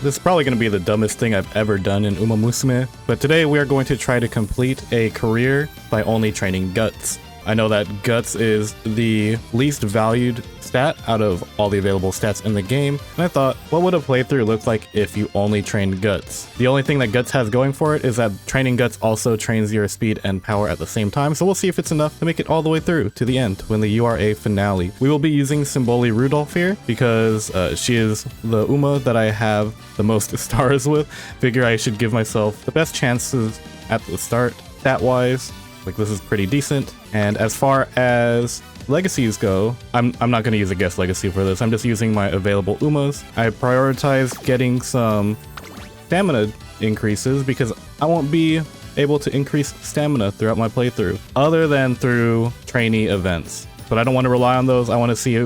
This is probably going to be the dumbest thing I've ever done in Umamusume, but today we are going to try to complete a career by only training Guts. I know that Guts is the least valued stat out of all the available stats in the game, and I thought, what would a playthrough look like if you only trained Guts? The only thing that Guts has going for it is that training Guts also trains your speed and power at the same time, so we'll see if it's enough to make it all the way through to the end when the URA finale. We will be using Symboli Rudolph here because she is the Uma that I have the most stars with. Figure I should give myself the best chances at the start, stat-wise. Like, this is pretty decent. And as far as legacies go, I'm not going to use a guest legacy for this. I'm just using my available Umas. I prioritize getting some stamina increases because I won't be able to increase stamina throughout my playthrough other than through trainee events. But I don't want to rely on those. I want to see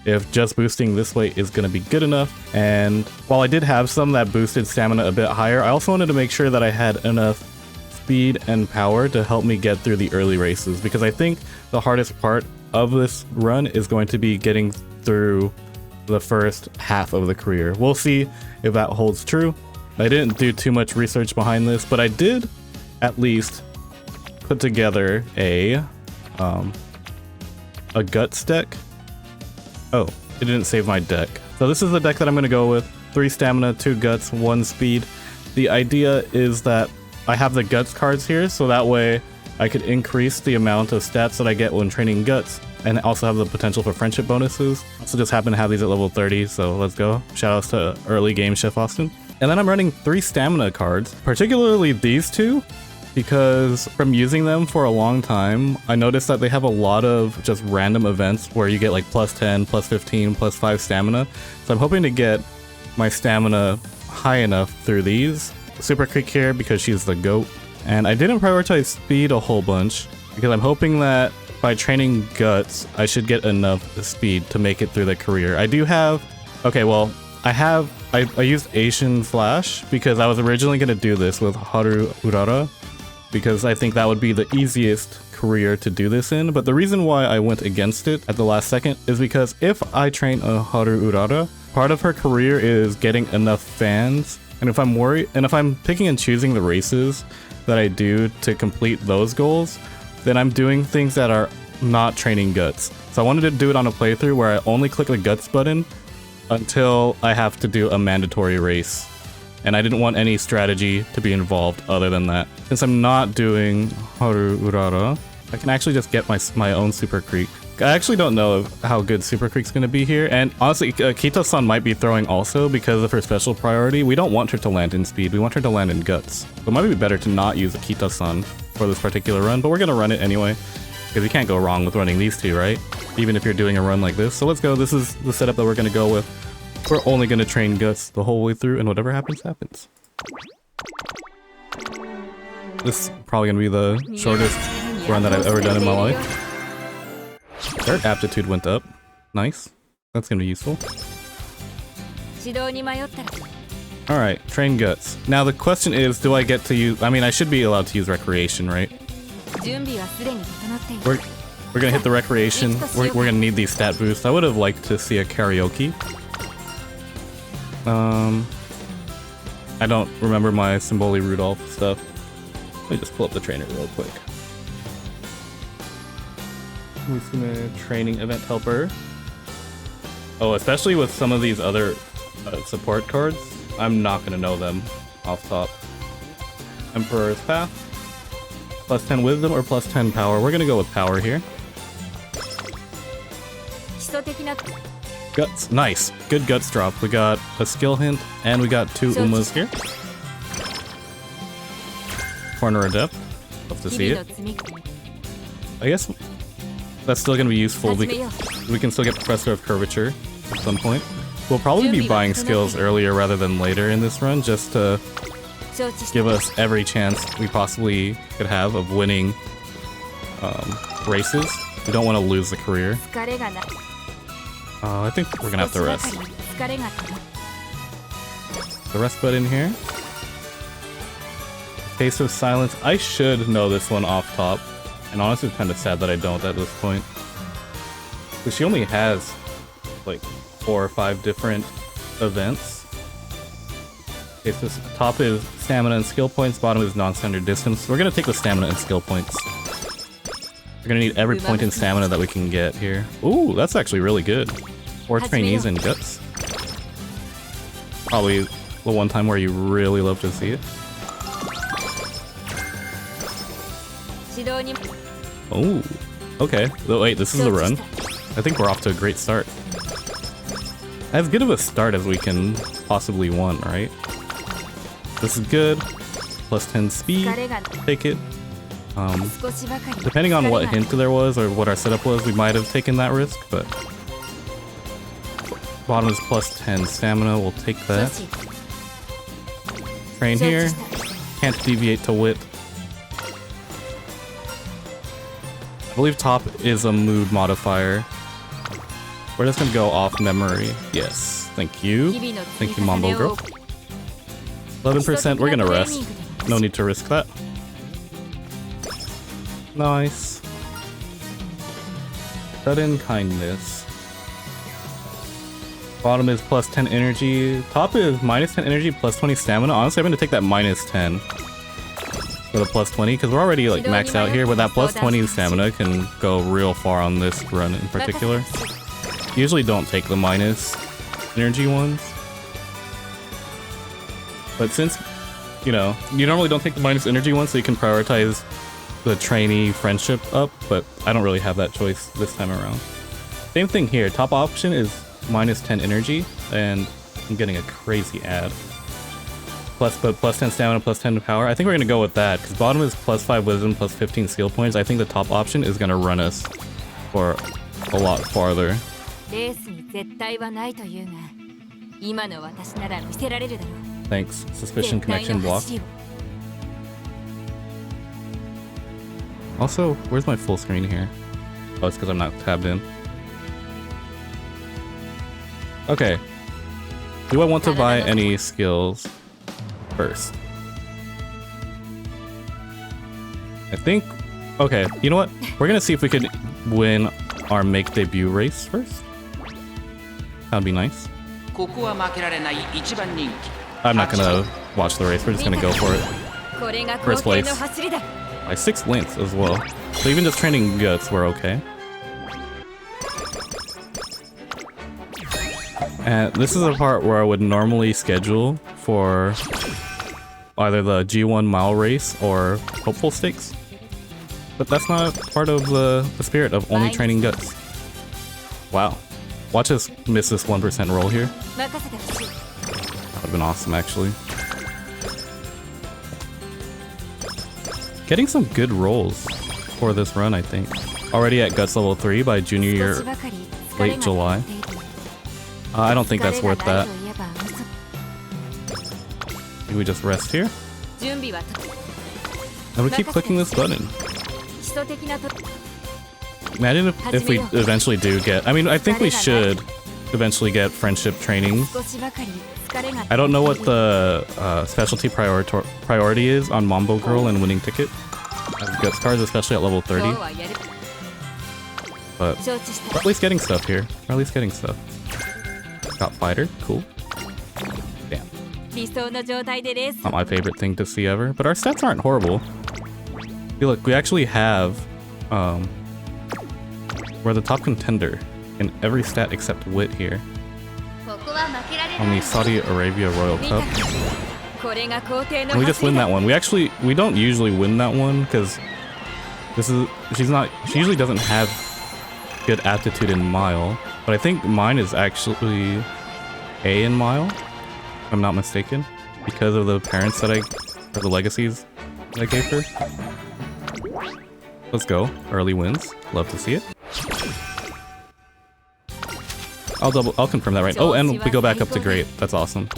if just boosting this way is going to be good enough. And while I did have some that boosted stamina a bit higher, I also wanted to make sure that I had enough speed and power to help me get through the early races, because I think the hardest part of this run is going to be getting through the first half of the career. We'll see if that holds true. I didn't do too much research behind this, but I did at least put together a Guts deck. Oh, it didn't save my deck. So this is the deck that I'm going to go with. 3 stamina, 2 Guts, 1 speed. The idea is that I have the Guts cards here, so that way I could increase the amount of stats that I get when training Guts, and also have the potential for friendship bonuses. Also just happen to have these at level 30, so let's go. Shoutouts to early game Chef Austin. And then I'm running 3 stamina cards, particularly these 2, because from using them for a long time, I noticed that they have a lot of just random events where you get like plus 10, plus 15, plus 5 stamina. So I'm hoping to get my stamina high enough through these. Super Creek here because she's the GOAT. And I didn't prioritize speed a whole bunch because I'm hoping that by training Guts, I should get enough speed to make it through the career. I do have... Okay, well, I used Asian Flash because I was originally going to do this with Haru Urara because I think that would be the easiest career to do this in. But the reason why I went against it at the last second is because if I train a Haru Urara, part of her career is getting enough fans. And if I'm picking and choosing the races that I do to complete those goals, then I'm doing things that are not training Guts. So I wanted to do it on a playthrough where I only click the Guts button until I have to do a mandatory race. And I didn't want any strategy to be involved other than that. Since I'm not doing Haru Urara, I can actually just get my own Super Creek. I actually don't know how good Super Creek's going to be here, and honestly, Kita-san might be throwing also because of her special priority. We don't want her to land in speed, we want her to land in Guts. So it might be better to not use a Kita-san for this particular run, but we're going to run it anyway, because you can't go wrong with running these 2, right? Even if you're doing a run like this. So let's go, this is the setup that we're going to go with. We're only going to train Guts the whole way through, and whatever happens, happens. This is probably going to be the shortest run that I've ever done in my life. Their aptitude went up. Nice. That's gonna be useful. Alright, train Guts. Now the question is, do I get to use... I mean, I should be allowed to use Recreation, right? We're gonna hit the Recreation. We're gonna need these stat boosts. I would have liked to see a Karaoke. I don't remember my Symboli Rudolph stuff. Let me just pull up the trainer real quick. Umamusume training event helper. Oh, especially with some of these other support cards, I'm not gonna know them off top. Emperor's Path, plus 10 wisdom or plus 10 power. We're gonna go with power here. Guts, nice, good Guts drop. We got a skill hint and we got 2 Umas here. Corner of Depth, love to see it. I guess that's still going to be useful because we can still get Professor of Curvature at some point. We'll probably be buying skills earlier rather than later in this run just to give us every chance we possibly could have of winning races. We don't want to lose the career. I think we're going to have to rest. The rest button here. Taste of Silence. I should know this one off top. And honestly, it's kind of sad that I don't at this point. Because she only has like 4 or 5 different events. Okay, so top is stamina and skill points, bottom is non-standard distance. We're gonna take the stamina and skill points. We're gonna need every point in stamina that we can get here. Ooh, that's actually really good. 4 trainees and guts. Probably the one time where you really love to see it. Oh, okay. Oh, wait, this is the run. I think we're off to a great start. As good of a start as we can possibly want, right? This is good. Plus 10 speed. Take it. Depending on what hint there was or what our setup was, we might have taken that risk, but bottom is plus 10 stamina. We'll take that. Train here. Can't deviate to wit. I believe top is a mood modifier. We're just gonna go off memory. Yes. Thank you. Thank you, Mambo Girl. 11%. We're gonna rest. No need to risk that. Nice. Sudden kindness. Bottom is plus 10 energy. Top is minus 10 energy, plus 20 stamina. Honestly, I'm gonna take that minus 10 for the plus 20 because we're already like maxed out here, but that plus 20 stamina can go real far on this run in particular. Usually don't take the minus energy ones. But since, you know, you normally don't take the minus energy ones, so you can prioritize the trainee friendship up, but I don't really have that choice this time around. Same thing here. Top option is minus 10 energy, and I'm getting a crazy ad. Plus 10 stamina, plus 10 power. I think we're gonna go with that, because bottom is plus 5 wisdom, plus 15 skill points. I think the top option is gonna run us for a lot farther. Thanks. Suspicion connection block. Also, where's my full screen here? Oh, it's because I'm not tabbed in. Okay. Do I want to buy any skills first? I think... Okay, you know what? We're gonna see if we could win our make debut race first. That'd be nice. I'm not gonna watch the race, we're just gonna go for it. First place. By 6 lengths as well. So even just training guts, we're okay. And this is a part where I would normally schedule for either the G1 mile race or hopeful stakes. But that's not part of the spirit of only training guts. Wow. Watch us miss this 1% roll here. That would have been awesome, actually. Getting some good rolls for this run, I think. Already at Guts level 3 by junior year, late July. I don't think that's worth that. Maybe we just rest here? And we keep clicking this button. Imagine if we eventually do get... I mean, I think we should eventually get friendship training. I don't know what the specialty priority is on Mambo Girl and winning ticket. Guts cards, especially at level 30. But we're at least getting stuff here. We're at least getting stuff. Got fighter, cool. Damn. Not my favorite thing to see ever, but our stats aren't horrible. See, look, we actually have we're the top contender in every stat except wit here on the Saudi Arabia Royal Cup. And we just win that one. We don't usually win that one because she usually doesn't have good aptitude in mile, but I think mine is actually A in mile, if I'm not mistaken, because of the parents that or the legacies that I gave her. Let's go. Early wins. Love to see it. I'll confirm that right. Oh, and we go back up to great. That's awesome.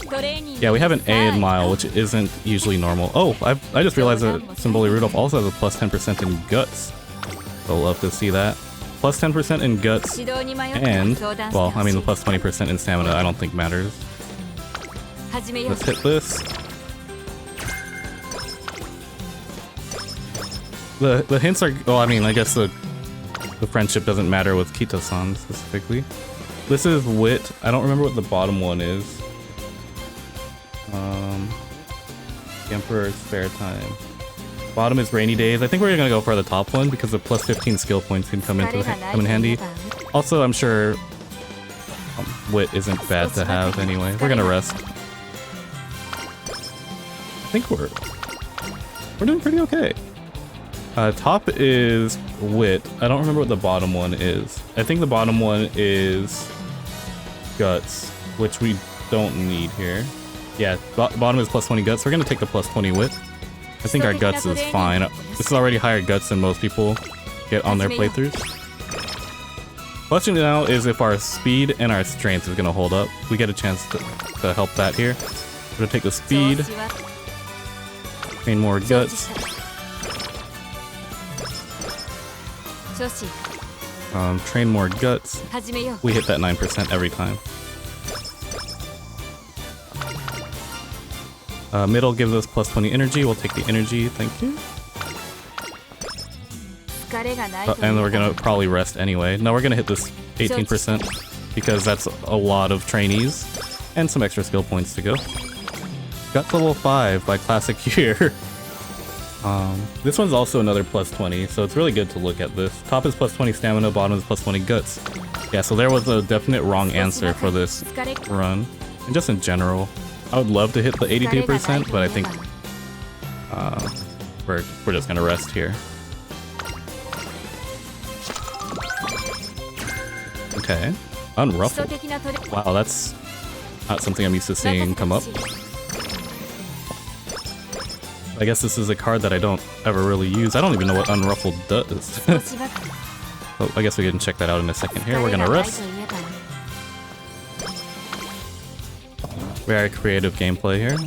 Yeah, we have an A in mile, which isn't usually normal. Oh, I just realized that Symboli Rudolph also has a plus 10% in guts. So love to see that. Plus 10% in guts, and, well, I mean the plus 20% in stamina I don't think matters. Let's hit this. The hints are, well, I mean, I guess the friendship doesn't matter with Kito-san specifically. This is wit. I don't remember what the bottom one is. Emperor, spare time. Bottom is rainy days. I think we're gonna go for the top one because the plus 15 skill points can come in handy. Also, I'm sure wit isn't bad to have anyway. We're gonna rest. I think we're doing pretty okay. Top is wit. I don't remember what the bottom one is. I think the bottom one is guts, which we don't need here. Yeah, bottom is plus 20 guts. We're gonna take the plus 20 wit. I think our guts is fine. This is already higher guts than most people get on their playthroughs. Question now is if our speed and our strength is gonna hold up. We get a chance to help that here. We're gonna take the speed. Gain more guts. Train more guts. We hit that 9% every time. Middle gives us plus 20 energy. We'll take the energy. Thank you. And we're gonna probably rest anyway. No, we're gonna hit this 18% because that's a lot of trainees and some extra skill points to go. Guts level 5 by Classic Year. This one's also another plus 20, so it's really good to look at this. Top is plus 20 stamina, bottom is plus 20 guts. Yeah, so there was a definite wrong answer for this run. And just in general, I would love to hit the 82%, but I think we're just gonna rest here. Okay, unruffled. Wow, that's not something I'm used to seeing come up. I guess this is a card that I don't ever really use. I don't even know what unruffled does. Oh, I guess we can check that out in a second here. We're gonna rest. Very creative gameplay here.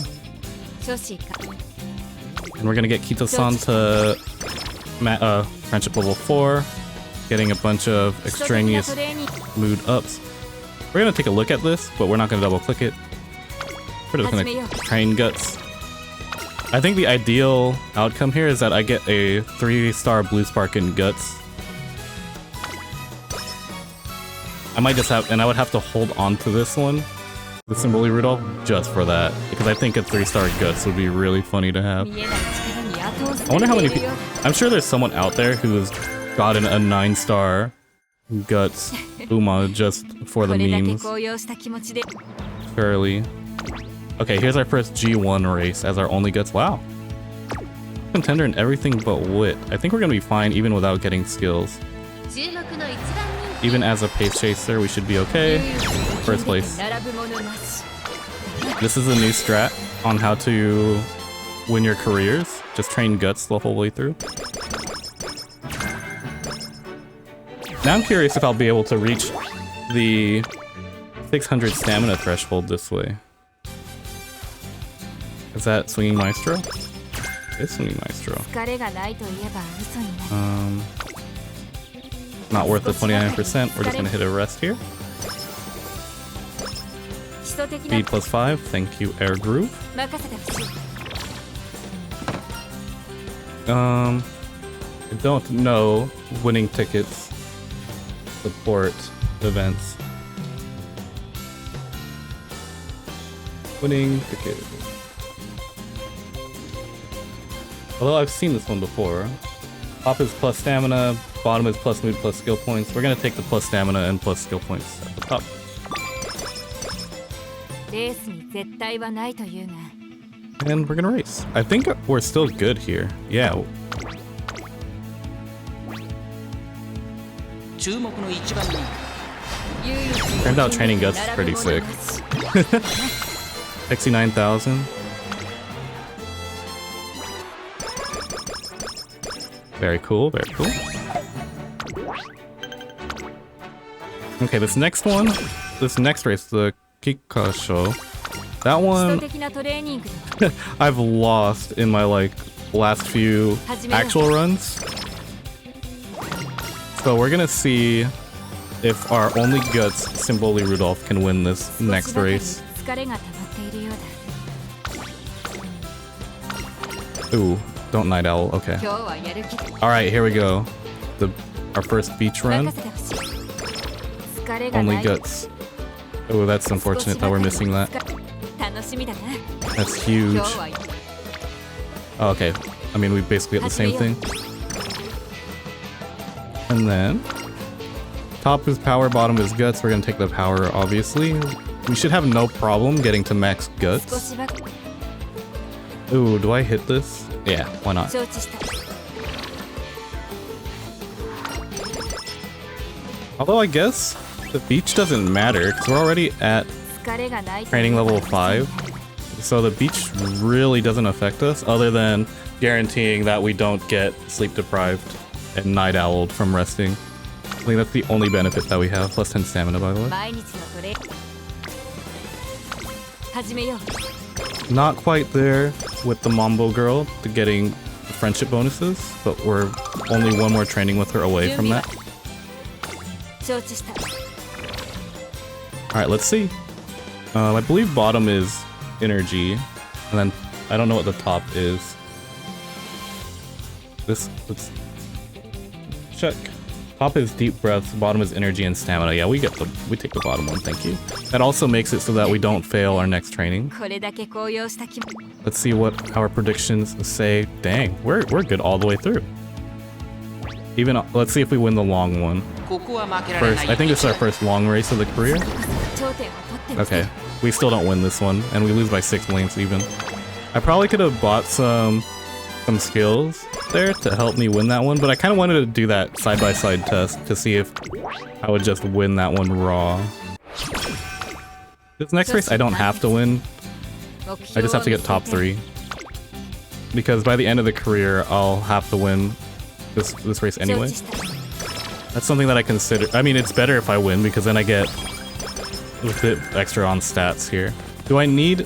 And we're gonna get Kito-san to friendship level 4, getting a bunch of extraneous mood ups. We're gonna take a look at this, but we're not gonna double click it. We're just gonna train guts. I think the ideal outcome here is that I get a 3-star blue spark in guts. I might just have, and I would have to hold on to this one, the Symboli Rudolph, just for that, because I think a 3-star guts would be really funny to have. I wonder how many people, I'm sure there's someone out there who has gotten a 9-star guts Uma just for the memes. Surely. Okay, here's our first G1 race as our only guts. Wow. Contender in everything but wit. I think we're gonna be fine even without getting skills. Even as a pace chaser, we should be okay. First place. This is a new strat on how to win your careers. Just train guts the whole way through. Now I'm curious if I'll be able to reach the 600 stamina threshold this way. Is that Swinging Maestro? It's Swinging Maestro. Not worth the 29%. We're just gonna hit a rest here. Speed plus 5. Thank you, Air Groove. I don't know winning tickets support events. Winning tickets. Although I've seen this one before. Top is plus stamina, bottom is plus mood plus skill points. We're gonna take the plus stamina and plus skill points at the top. And we're gonna race. I think we're still good here. Yeah. Turns out training guts is pretty sick. Pixie 9000. Very cool, very cool. Okay, this next race, the Kikasho, that one I've lost in my last few actual runs. So we're gonna see if our only guts Symboli Rudolph can win this next race. Ooh. Don't Night Owl, okay. Alright, here we go. Our first beach run. Only guts. Oh, that's unfortunate that we're missing that. That's huge. Oh, okay. I mean, we basically get the same thing. And then top is power, bottom is guts. We're gonna take the power, obviously. We should have no problem getting to max guts. Ooh, do I hit this? Yeah, why not? Although I guess the beach doesn't matter because we're already at training level 5. So the beach really doesn't affect us other than guaranteeing that we don't get sleep deprived and night owled from resting. I think that's the only benefit that we have. Plus 10 stamina, by the way. Not quite there with the Mambo girl to getting the friendship bonuses, but we're only one more training with her away from that. Alright, let's see. I believe bottom is energy, and then I don't know what the top is. Let's check. Top is deep breaths, bottom is energy and stamina. Yeah, we take the bottom one, thank you. That also makes it so that we don't fail our next training. Let's see what our predictions say. Dang, we're good all the way through. Even let's see if we win the long one. First, I think this is our first long race of the career. Okay, we still don't win this one, and we lose by 6 lanes even. I probably could have bought some skills there to help me win that one, but I kind of wanted to do that side-by-side test to see if I would just win that one raw. This next race I don't have to win. I just have to get top 3. Because by the end of the career, I'll have to win this race anyway. That's something that I consider. I mean, it's better if I win because then I get a bit extra on stats here. Do I need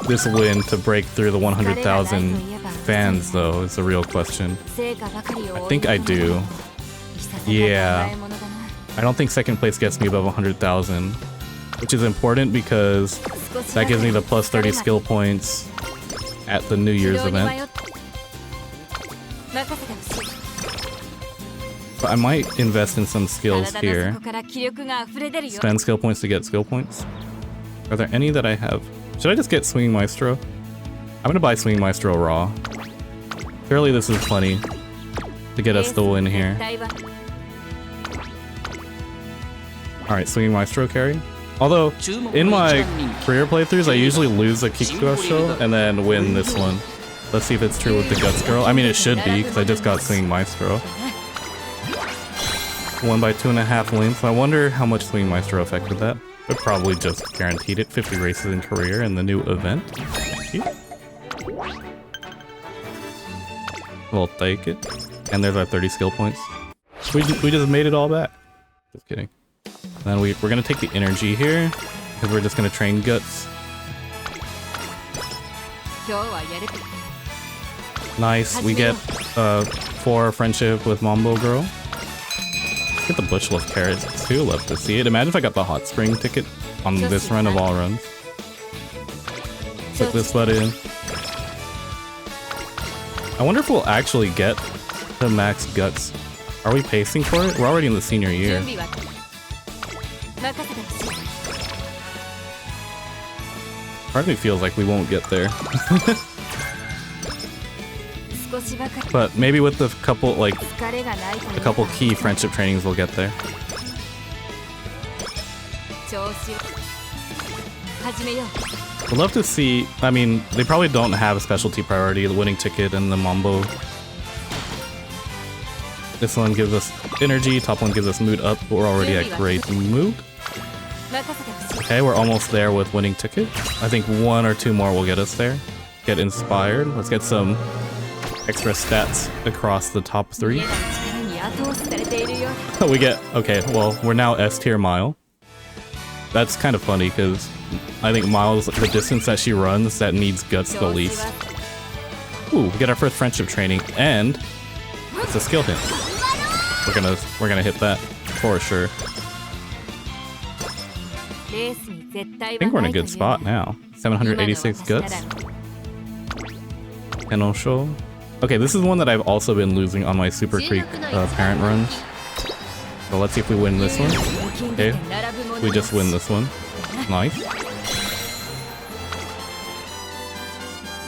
this win to break through the 100,000 fans, though, is the real question. I think I do. Yeah. I don't think second place gets me above 100,000, which is important because that gives me the plus 30 skill points at the New Year's event. But I might invest in some skills here. Spend skill points to get skill points. Are there any that I have? Should I just get Swinging Maestro? I'm gonna buy Swinging Maestro raw. Surely this is plenty to get us the win here. Alright, Swinging Maestro carry. Although, in my career playthroughs, I usually lose a Kikugosho and then win this one. Let's see if it's true with the Guts Girl. I mean, it should be, because I just got Swinging Maestro. Won by 2.5 lanes. I wonder how much Swinging Maestro affected that. It probably just guaranteed it. 50 races in career in the new event. We'll take it. And there's our 30 skill points. We just made it all back. Just kidding. And then we're gonna take the energy here, because we're just gonna train Guts. Nice. We get 4 friendship with Mambo Girl. Get the bushel of carrots too. Love to see it. Imagine if I got the hot spring ticket on this run of all runs. Put this button. I wonder if we'll actually get the max guts. Are we pacing for it? We're already in the senior year. Part of me feels like we won't get there. But maybe with the couple, like, a couple key friendship trainings, we'll get there. I'd love to see, I mean, they probably don't have a specialty priority, the winning ticket and the Mambo. This one gives us energy, top one gives us mood up, but we're already at great mood. Okay, we're almost there with winning ticket. I think 1 or 2 more will get us there. Get inspired. Let's get some extra stats across the top 3. We get, okay, well, we're now S tier Mile. That's kind of funny because I think Mile's the distance that she runs that needs guts the least. Ooh, we get our first friendship training, and it's a skill hit. We're gonna hit that for sure. I think we're in a good spot now. 786 guts. Kenosho. Okay, this is one that I've also been losing on my Super Creek parent runs. So let's see if we win this one. Okay, we just win this one. Nice.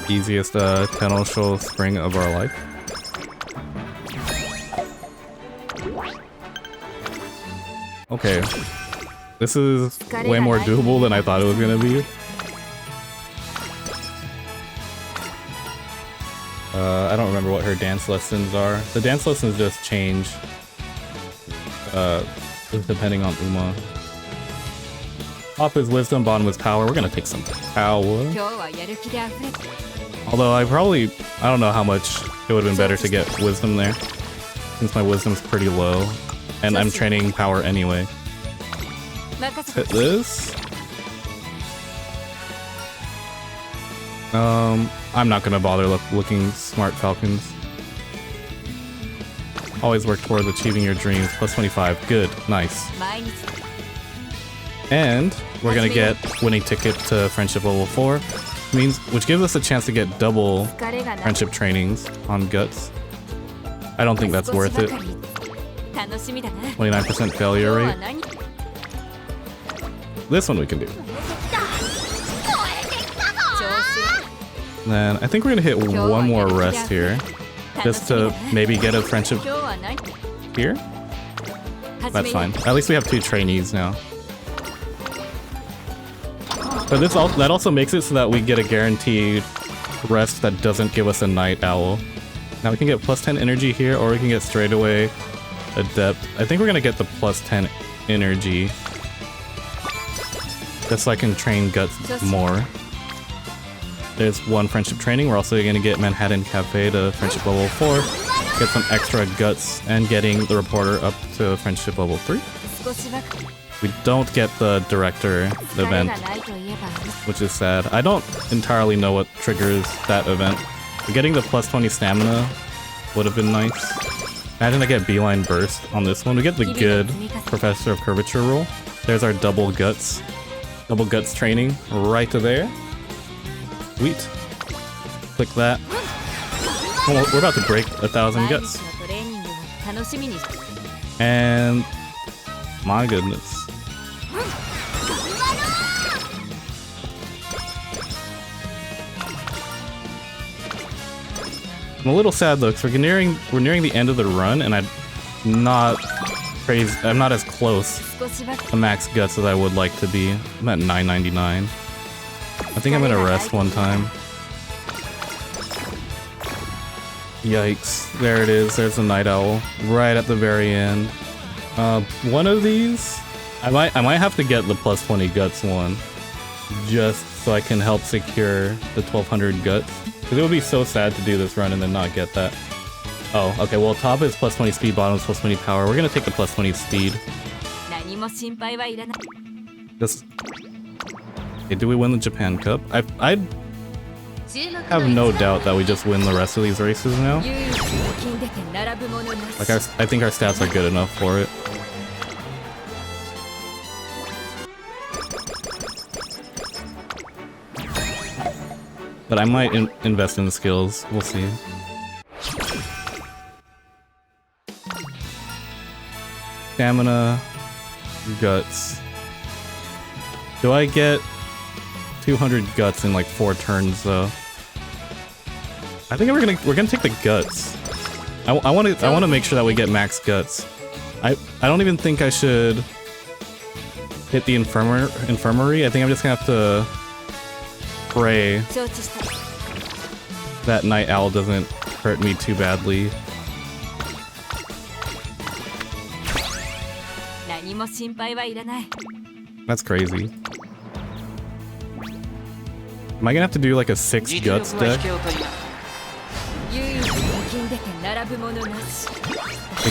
Easiest Tenosho spring of our life. Okay. This is way more doable than I thought it was gonna be. I don't remember what her dance lessons are. The dance lessons just change depending on Uma. Top is wisdom, bottom is power. We're gonna take some power. Although I don't know how much it would have been better to get wisdom there, since my wisdom's pretty low, and I'm training power anyway. Let's hit this. I'm not gonna bother looking smart falcons. Always work towards achieving your dreams. Plus 25. Good. Nice. And we're gonna get winning ticket to friendship level 4, which gives us a chance to get double friendship trainings on guts. I don't think that's worth it. 29% failure rate. This one we can do. Then I think we're gonna hit one more rest here, just to maybe get a friendship here. That's fine. At least we have 2 trainees now. But that also makes it so that we get a guaranteed rest that doesn't give us a night owl. Now we can get plus 10 energy here, or we can get straight away adept. I think we're gonna get the plus 10 energy, just so I can train guts more. There's 1 friendship training. We're also gonna get Manhattan Cafe to friendship level 4, get some extra guts, and getting the reporter up to friendship level 3. We don't get the director event, which is sad. I don't entirely know what triggers that event. Getting the plus 20 stamina would have been nice. Imagine I get beeline burst on this one. We get the good Professor of Curvature roll. There's our double guts training right there. Sweet. Click that. Oh, we're about to break 1,000 guts. And my goodness. I'm a little sad though, because we're nearing the end of the run, and I'm not as close to max guts as I would like to be. I'm at 999. I think I'm gonna rest one time. Yikes. There it is. There's the night owl right at the very end. One of these, I might have to get the plus 20 guts one, just so I can help secure the 1200 guts. Because it would be so sad to do this run and then not get that. Oh, okay, well top is plus 20 speed, bottom is plus 20 power. We're gonna take the plus 20 speed. Just... Okay, do we win the Japan Cup? I have no doubt that we just win the rest of these races now. Like, I think our stats are good enough for it. But I might invest in the skills. We'll see. Stamina, guts. Do I get 200 guts in like 4 turns though? I think we're gonna take the guts. I want to make sure that we get max guts. I don't even think I should hit the infirmary. I think I'm just gonna have to pray that night owl doesn't hurt me too badly. That's crazy. Am I gonna have to do like a 6 guts deck to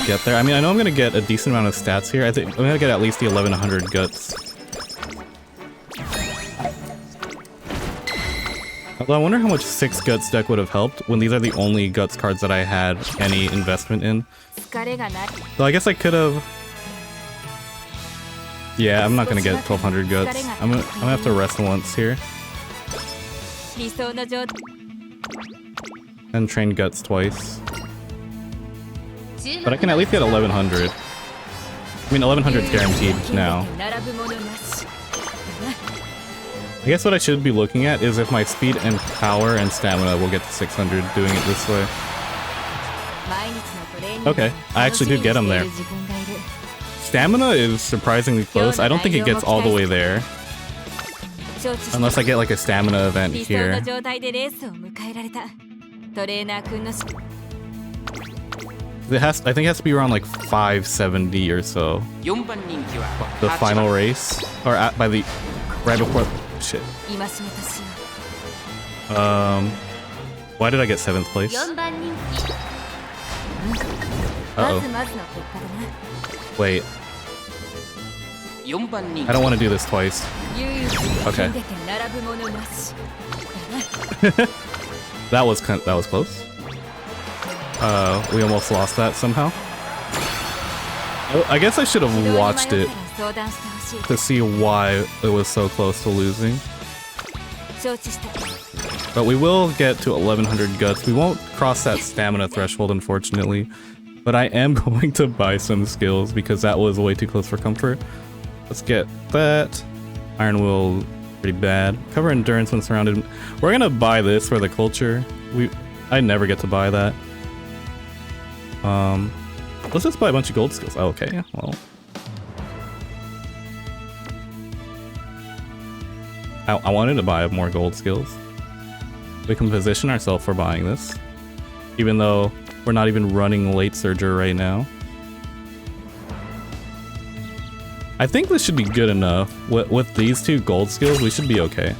get there? I mean, I know I'm gonna get a decent amount of stats here. I think I'm gonna get at least the 1100 guts. Although I wonder how much 6 guts deck would have helped when these are the only guts cards that I had any investment in. So I guess I could have... Yeah, I'm not gonna get 1200 guts. I'm gonna have to rest once here. And train guts twice. But I can at least get 1100. I mean, 1100 is guaranteed now. I guess what I should be looking at is if my speed and power and stamina will get to 600 doing it this way. Okay, I actually did get him there. Stamina is surprisingly close. I don't think it gets all the way there. Unless I get like a stamina event here. I think it has to be around like 570 or so. The final race. Or by the... right before... shit. Why did I get 7th place? Uh-oh. Wait. I don't want to do this twice. Okay. that was close. We almost lost that somehow. Oh, I guess I should have watched it to see why it was so close to losing. But we will get to 1100 guts. We won't cross that stamina threshold, unfortunately. But I am going to buy some skills because that was way too close for comfort. Let's get that. Iron Will, pretty bad. Cover endurance when surrounded. We're gonna buy this for the culture. I never get to buy that. Let's just buy a bunch of gold skills. Oh, okay, well. I wanted to buy more gold skills. We can position ourselves for buying this. Even though we're not even running late surger right now. I think this should be good enough. With these 2 gold skills, we should be okay.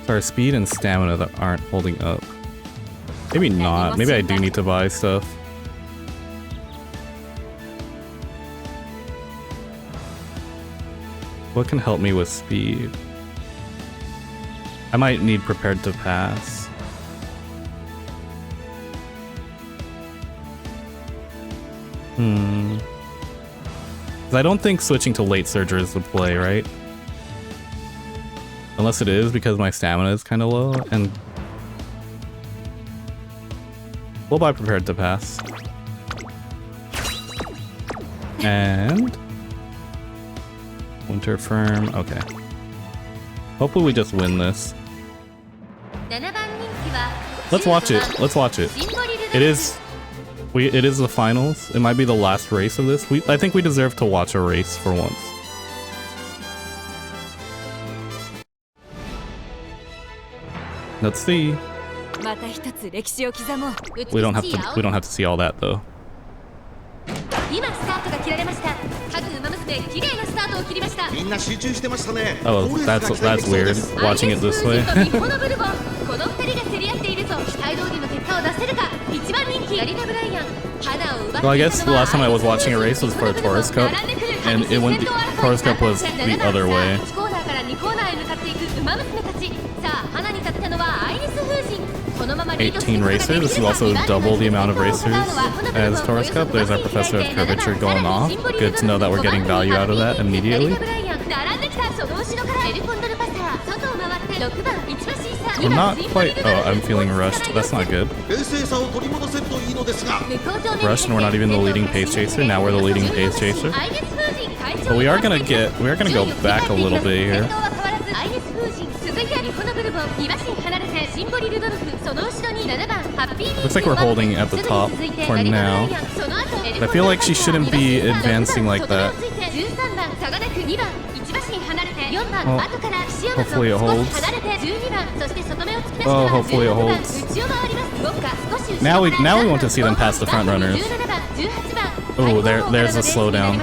Our speed and stamina that aren't holding up. Maybe not. Maybe I do need to buy stuff. What can help me with speed? I might need prepared to pass. I don't think switching to late surger is the play, right? Unless it is because my stamina is kind of low, and we'll buy prepared to pass. And Winter Firm, okay. Hopefully we just win this. Let's watch it. Let's watch it. It is the finals. It might be the last race of this. I think we deserve to watch a race for once. Let's see. We don't have to see all that though. Oh, that's weird. Watching it this way. Well, I guess the last time I was watching a race was for a Taurus Cup, and Taurus Cup was the other way. 18 racers. This is also double the amount of racers as Taurus Cup. There's our Professor of Curvature going off. Good to know that we're getting value out of that immediately. We're not quite... Oh, I'm feeling rushed. That's not good. Rushed, and we're not even the leading pace chaser. Now we're the leading pace chaser. But we are gonna go back a little bit here. Looks like we're holding at the top for now. I feel like she shouldn't be advancing like that. Oh, hopefully it holds. Oh, hopefully it holds. Now we want to see them pass the front runners. Oh, there's a slowdown.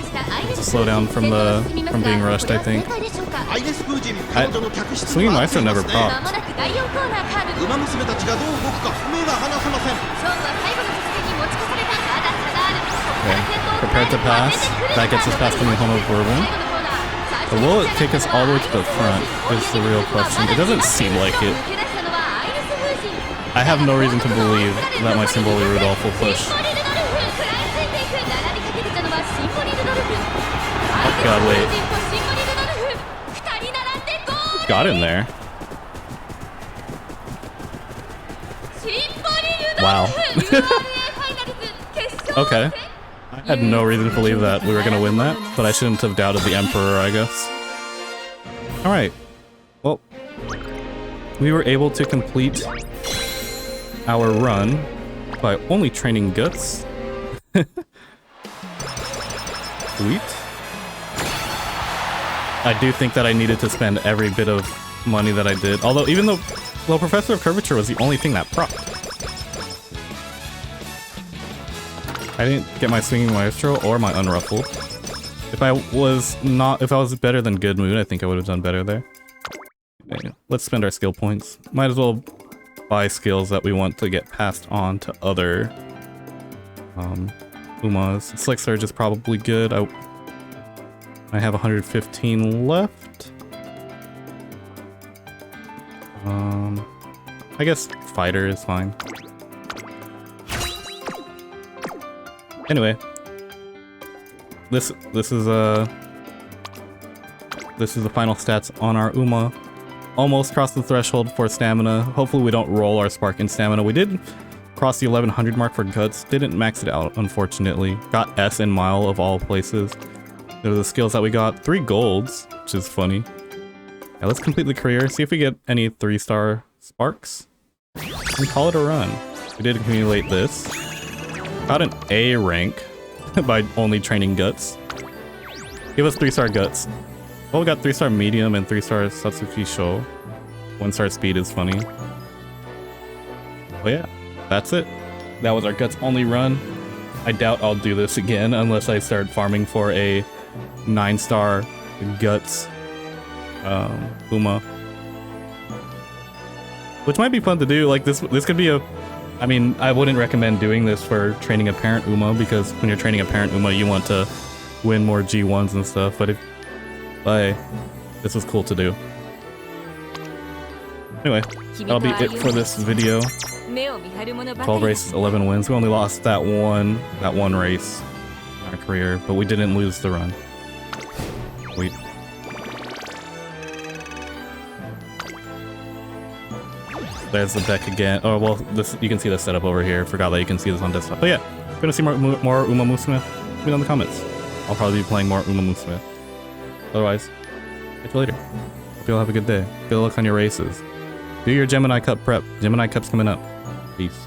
It's a slowdown from being rushed, I think. Swinging Maestro never popped. Okay, prepared to pass. That gets us past the home of Bourbon. But will it take us all the way to the front is the real question. It doesn't seem like it. I have no reason to believe that my Symboli Rudolph will push. Oh god, wait. Got in there. Wow. Okay. Had no reason to believe that we were gonna win that, but I shouldn't have doubted the Emperor, I guess. Alright. Well, we were able to complete our run by only training Guts. Sweet. I do think that I needed to spend every bit of money that I did. Although, even though, well, Professor of Curvature was the only thing that procced. I didn't get my Swinging Maestro or my Unruffled. If I was better than Good Mood, I think I would have done better there. Okay, let's spend our skill points. Might as well buy skills that we want to get passed on to other Umas. Slick Surge is probably good. I have 115 left. I guess Fighter is fine. Anyway, this is the final stats on our Uma. Almost crossed the threshold for stamina. Hopefully we don't roll our spark in stamina. We did cross the 1100 mark for Guts. Didn't max it out, unfortunately. Got S in Mile of all places. Those are the skills that we got. 3 golds, which is funny. Yeah, let's complete the career. See if we get any 3-star sparks. And call it a run. We did accumulate this. Got an A rank by only training Guts. Give us 3-star Guts. Well, we got 3-star medium and 3-star Satsuki Sho. 1-star speed is funny. Oh yeah, that's it. That was our Guts only run. I doubt I'll do this again unless I start farming for a 9-star Guts Uma. Which might be fun to do. Like this could be a... I mean, I wouldn't recommend doing this for training a parent Uma, because when you're training a parent Uma, you want to win more G1s and stuff, but this was cool to do. Anyway, that'll be it for this video. 12 races, 11 wins. We only lost that one race in our career, but we didn't lose the run. Wait. There's the deck again. Oh, well, this you can see the setup over here. Forgot that you can see this on desktop. But yeah, if you're gonna see more Umamusume, let me know in the comments. I'll probably be playing more Umamusume. Otherwise, catch you later. Hope you all have a good day. Good luck on your races. Do your Gemini Cup prep. Gemini Cup's coming up. Peace.